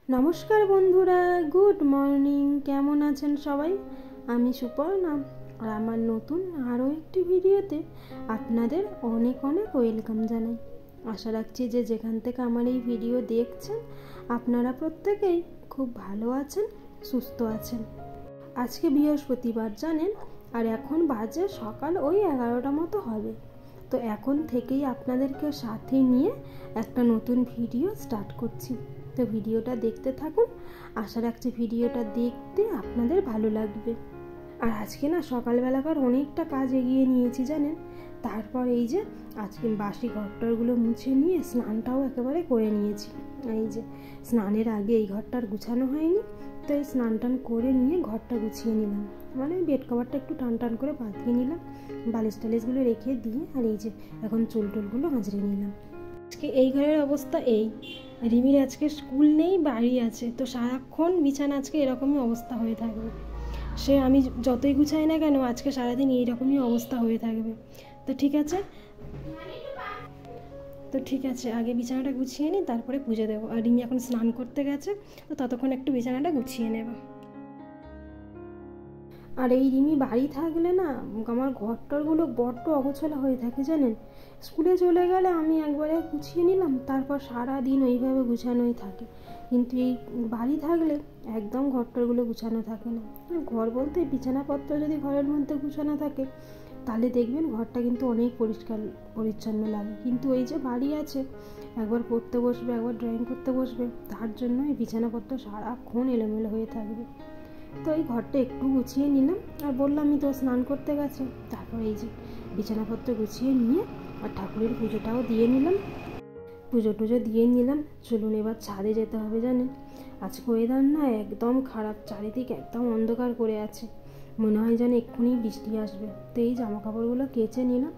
নমস্কার বন্ধুরা, good morning. কেমন আছেন সবাই? আমি সুপর্ণা, আর আমার নতুন আরও একটি ভিডিওতে আপনাদের অনেক অনেক ওয়েলকাম জানাই। আশা রাখছি যে যেখান থেকে আমার এই ভিডিও দেখছেন আপনারা প্রত্যেকেই খুব ভালো আছেন, সুস্থ আছেন। আজকে বৃহস্পতিবার জানেন, আর এখন বাজে সকাল ওই 11টা মতো হবে। তো এখন থেকেই আপনাদেরকে সাথে নিয়ে একটা নতুন ভিডিও স্টার্ট করছি। তো ভিডিওটা দেখতে থাকুন, আশা রাখছি ভিডিওটা দেখতে আপনাদের ভালো লাগবে। আর আজকে না সকালবেলাকার অনেকটা কাজ এগিয়ে নিয়েছি জানেন। তারপর এই যে আজকে বাসি ঘরটারগুলো মুছে নিয়ে স্নানটাও একেবারে করে নিয়েছি। এই যে স্নানের আগে এই ঘরটার গুছানো হয়নি, তো এই স্নান টান করে নিয়ে ঘরটা গুছিয়ে নিলাম। মানে বেড কভারটা একটু টান টান করে পাতিয়ে নিলাম, বালিশ টালিশগুলো রেখে দিয়ে, আর এই যে এখন চুল টুলগুলো আঁচড়ে নিলাম। আজকে এই ঘরের অবস্থা এই, রিমির আজকে স্কুল নেই, বাড়ি আছে, তো সারাক্ষণ বিছানা আজকে এরকমই অবস্থা হয়ে থাকবে। সে আমি যতই গুছাই না কেন আজকে সারাদিন এইরকমই অবস্থা হয়ে থাকবে। তো ঠিক আছে আগে বিছানাটা গুছিয়ে নিই, তারপরে পুজো দেবো। আর রিমি এখন স্নান করতে গেছে, তো ততক্ষণ একটু বিছানাটা গুছিয়ে নেব। আর এই রিমি বাড়ি থাকলে না আমার ঘরটরগুলো বড্ড অগোছালো হয়ে থাকে জানেন। স্কুলে চলে গেলে আমি একবারে গুছিয়ে নিলাম, তারপর সারা দিন ওইভাবে গুছানোই থাকে। কিন্তু এই বাড়ি থাকলে একদম ঘরটরগুলো গুছানো থাকে না। ঘর বলতে বিছানাপত্র যদি ঘরের মধ্যে গুছানো থাকে তাহলে দেখবেন ঘরটা কিন্তু অনেক পরিষ্কার পরিচ্ছন্ন লাগে। কিন্তু এই যে বাড়ি আছে, একবার পড়তে বসবে, একবার ড্রয়িং করতে বসবে, তার জন্য এই বিছানাপত্র সারাক্ষণ এলোমেলো হয়ে থাকবে। তো এই ঘরটা একটু গুছিয়ে নিলাম, আর বললামই তো স্নান করতে গেছে। তারপর এই যে বিছানাপত্র গুছিয়ে নিয়ে আর ঠাকুরের পুজোটাও দিয়ে নিলাম। পুজো টুজো দিয়ে নিলাম। চলুন এবার ছাদে যেতে হবে জানেন। আজকে ওয়েদার না একদম খারাপ, চারিদিক একদম অন্ধকার করে আছে, মনে হয় যেন এক্ষুনি বৃষ্টি আসবে। তো এই জামা কাপড়গুলো কেচে নিলাম,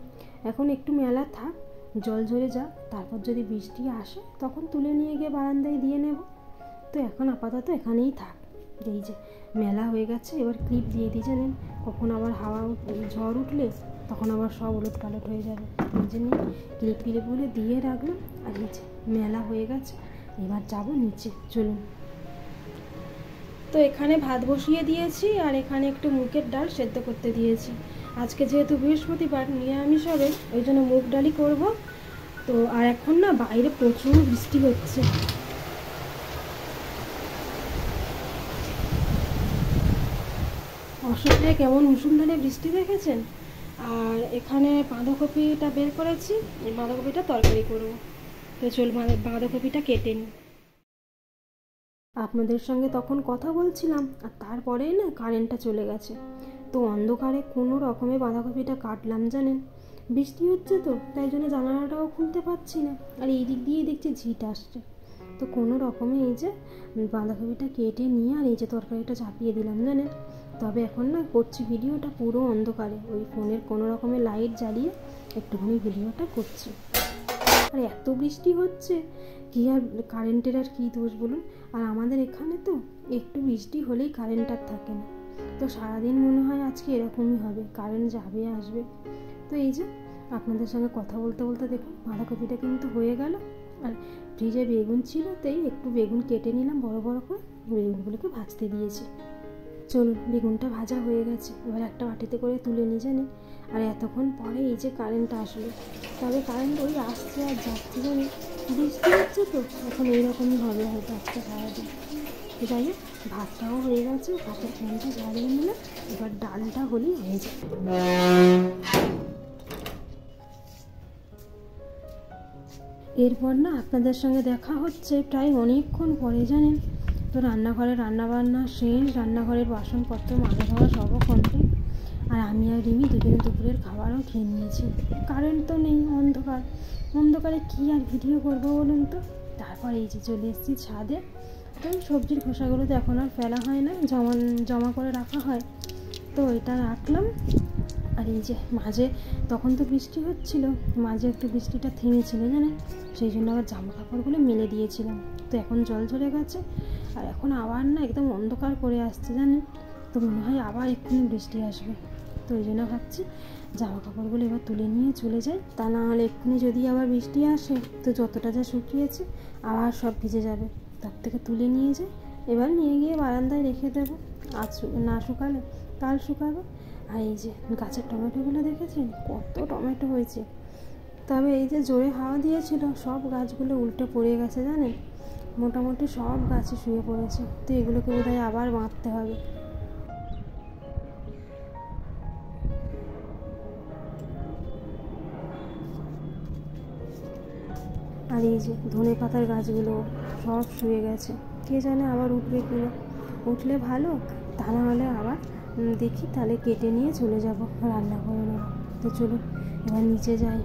এখন একটু মেলা থাক, জল ঝরে যাক, তারপর যদি বৃষ্টি আসে তখন তুলে নিয়ে গিয়ে বারান্দায় দিয়ে নেব। তো এখন আপাতত এখানেই থাক। এই যে মেলা হয়ে গেছে, এবার ক্লিপ দিয়ে দিই জানেন, কখন আবার ঝড় উঠলে তখন আবার সব ওলট পালট হয়ে যাবে। এই জন্য ক্লিপগুলো দিয়ে রাখলাম। আর এই যে মেলা হয়ে গেছে, এবার যাব নিচে। চলুন। তো এখানে ভাত বসিয়ে দিয়েছি, আর এখানে একটু মুগের ডাল সেদ্ধ করতে দিয়েছি। আজকে যেহেতু বৃহস্পতিবার নিরামিষ হবে, ওই জন্য মুগ ডালই করব। তো আর এখন না বাইরে প্রচুর বৃষ্টি হচ্ছে। অসুবিধে কেমন মুষলধারে বৃষ্টি দেখেছেন। আর এখানে বাঁধাকপিটা বের করেছি, এই বাঁধাকপিটা তরকারি করবো। তো চল বাঁধাকপিটা কেটে নিই। আপনাদের সঙ্গে তখন কথা বলছিলাম, আর তারপরেই না কারেন্টটা চলে গেছে। তো অন্ধকারে কোনো রকমে বাঁধাকপিটা কাটলাম জানেন। বৃষ্টি হচ্ছে তো তাই জন্য জানালাটাও খুলতে পারছি না, আর এই দিক দিয়ে দেখছি ঝিট আসছে। তো কোনো রকমে এই যে বাঁধাকপিটা কেটে নিয়ে আর এই যে তরকারিটা চাপিয়ে দিলাম জানেন। তবে এখন না করছি ভিডিওটা পুরো অন্ধকারে, ওই ফোনের কোনো রকমের লাইট জ্বালিয়ে একটুখানি ভিডিওটা করছি। আর এত বৃষ্টি হচ্ছে কি আর কারেন্টের আর কী দোষ বলুন। আর আমাদের এখানে তো একটু বৃষ্টি হলেই কারেন্ট আর থাকে না। তো সারাদিন মনে হয় আজকে এরকমই হবে, কারেন্ট যাবে আসবে। তো এই যে আপনাদের সঙ্গে কথা বলতে বলতে দেখুন বাঁধাকপিটা কিন্তু হয়ে গেল। আর ফ্রিজে বেগুন ছিল, তাই একটু বেগুন কেটে নিলাম বড় বড় করে, বেগুনগুলোকে ভাজতে দিয়েছি। চলুন বেগুনটা ভাজা হয়ে গেছে, এবার একটা বাটিতে করে তুলে নিয়ে জানি। আর এতক্ষণ পরে এই যে কারেন্টটা আসলো। তবে কারেন্ট ওই আসছে আর যাচ্ছে জানি, বৃষ্টি হচ্ছে তো এখন এইরকমই হবে হয়তো আজকে সারাদিন। যাই হোক ভাতটাও হয়ে গেছে, ভাতের ফ্যানটা জ্বালিয়ে নিলে এবার ডালটা হলেই হয়ে যাবে। এরপর না আপনাদের সঙ্গে দেখা হচ্ছে প্রায় অনেকক্ষণ পরে জানেন। তো রান্নাঘরে রান্নাবান্না শেষ, রান্নাঘরের বাসনপত্র মাজা ধোয়া সবও কমপ্লিট। আর আমি আর রিমি দুজনে দুপুরের খাবারও খেয়ে নিয়েছি। কারেন্ট তো নেই, অন্ধকারে কী আর ভিডিও করবো বলুন তো। তারপর এই যে চলে এসেছি ছাদে। তো সবজির খোসাগুলো তো এখন আর ফেলা হয় না, জমা করে রাখা হয়, তো এটা রাখলাম। আর এই যে মাঝে তখন তো বৃষ্টি হচ্ছিল, মাঝে একটু বৃষ্টিটা থেমেছিল জানেন, সেই জন্য আবার জামা কাপড়গুলো মেলে দিয়েছিলাম। তো এখন জল ঝরে গেছে, আর এখন আবার না একদম অন্ধকার করে আসছে জানেন। তো মনে হয় আবার এক্ষুনি বৃষ্টি আসবে। তো ওই জন্য ভাবছি জামা কাপড়গুলো এবার তুলে নিয়ে চলে যাই, তা না হলে এক্ষুনি যদি আবার বৃষ্টি আসে তো যতটা যা শুকিয়েছে আবার সব ভিজে যাবে। তার থেকে তুলে নিয়ে যাই, এবার নিয়ে গিয়ে বারান্দায় রেখে দেবো। আজ না শুকালে কাল শুকাবে। আর এই যে গাছের টমেটোগুলো দেখেছেন, কত টমেটো হয়েছে। তবে এই যে জোরে হাওয়া দিয়েছিল, সব গাছগুলো উল্টে পড়ে গেছে জানেন, মোটামুটি সব গাছে শুয়ে পড়েছে। তো এগুলোকে বোধহয় আবার বাঁধতে হবে। আর এই যে ধনে পাতার গাছগুলো সব শুয়ে গেছে, কে জানে আবার উঠবে কিনা। উঠলে ভালো, তা না হলে আবার দেখি, তাহলে কেটে নিয়ে চলে যাব, রান্না করে নেব। তো চলুন এবার নিচে যাই।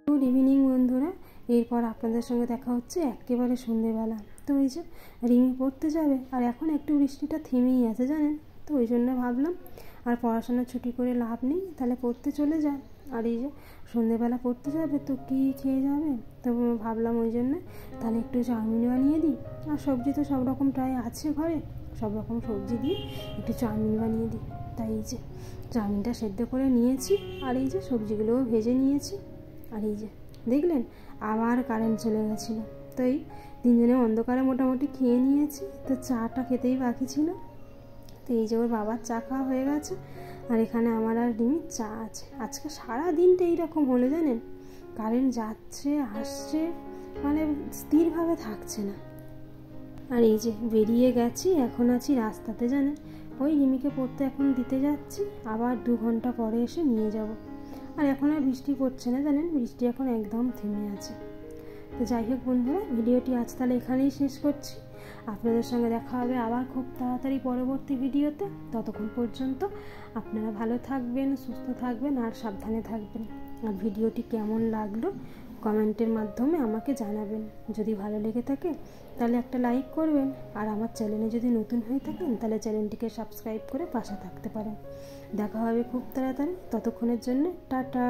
গুড ইভিনিং বন্ধুরা, এরপর আপনাদের সঙ্গে দেখা হচ্ছে একেবারে সন্ধেবেলা। তো ওই যে রিমি পড়তে যাবে, আর এখন একটু বৃষ্টিটা থেমেই আছে জানেন। তো ওই জন্য ভাবলাম আর পড়াশোনা ছুটি করে লাভ নেই, তাহলে পড়তে চলে যায়। আর এই যে সন্ধেবেলা পড়তে যাবে, তো কী খেয়ে যাবে, তো ভাবলাম ওই জন্য তাহলে একটু চাউমিন বানিয়ে দিই। আর সবজি তো সব রকম প্রায় আছে ঘরে, সব রকম সবজি দিয়ে একটু চাউমিন বানিয়ে দিই। তাই এই যে চাউমিনটা সেদ্ধ করে নিয়েছি, আর এই যে সবজিগুলোও ভেজে নিয়েছি। আর এই যে দেখলেন আবার কারেন্ট চলে গেছিলো। তো এই তিনজনে অন্ধকারে মোটামুটি খেয়ে নিয়েছি। তো চাটা খেতেই বাকি ছিল। তো এই যে ওর বাবার চা খাওয়া হয়ে গেছে, আর এখানে আমার আর রিমির চা আছে। আজকে সারা দিনটা এইরকম হলো জানেন, কারেন্ট যাচ্ছে আসছে, মানে স্থিরভাবে থাকছে না। আর এই যে বেরিয়ে গেছি, এখন আছি রাস্তাতে জানেন। ওই রিমিকে পড়তে এখন দিতে যাচ্ছি, আবার 2 ঘন্টা পরে এসে নিয়ে যাব। আর এখন আর বৃষ্টি পড়ছে না জানেন, বৃষ্টি এখন একদম থেমে আছে। তো যাই হোক বন্ধুরা, ভিডিওটি আজ তাহলে এখানেই শেষ করছি। আপনাদের সঙ্গে দেখা হবে আবার খুব তাড়াতাড়ি পরবর্তী ভিডিওতে। ততক্ষণ পর্যন্ত আপনারা ভালো থাকবেন, সুস্থ থাকবেন আর সাবধানে থাকবেন। আর ভিডিওটি কেমন লাগলো কমেন্টের মাধ্যমে আমাকে জানাবেন। যদি ভালো লেগে থাকে তাহলে একটা লাইক করবেন, আর আমার চ্যানেলে যদি নতুন হয়ে থাকেন তাহলে চ্যানেলটিকে সাবস্ক্রাইব করে পাশে থাকতে পারেন। দেখা হবে খুব তাড়াতাড়ি, ততক্ষণের জন্য টাটা।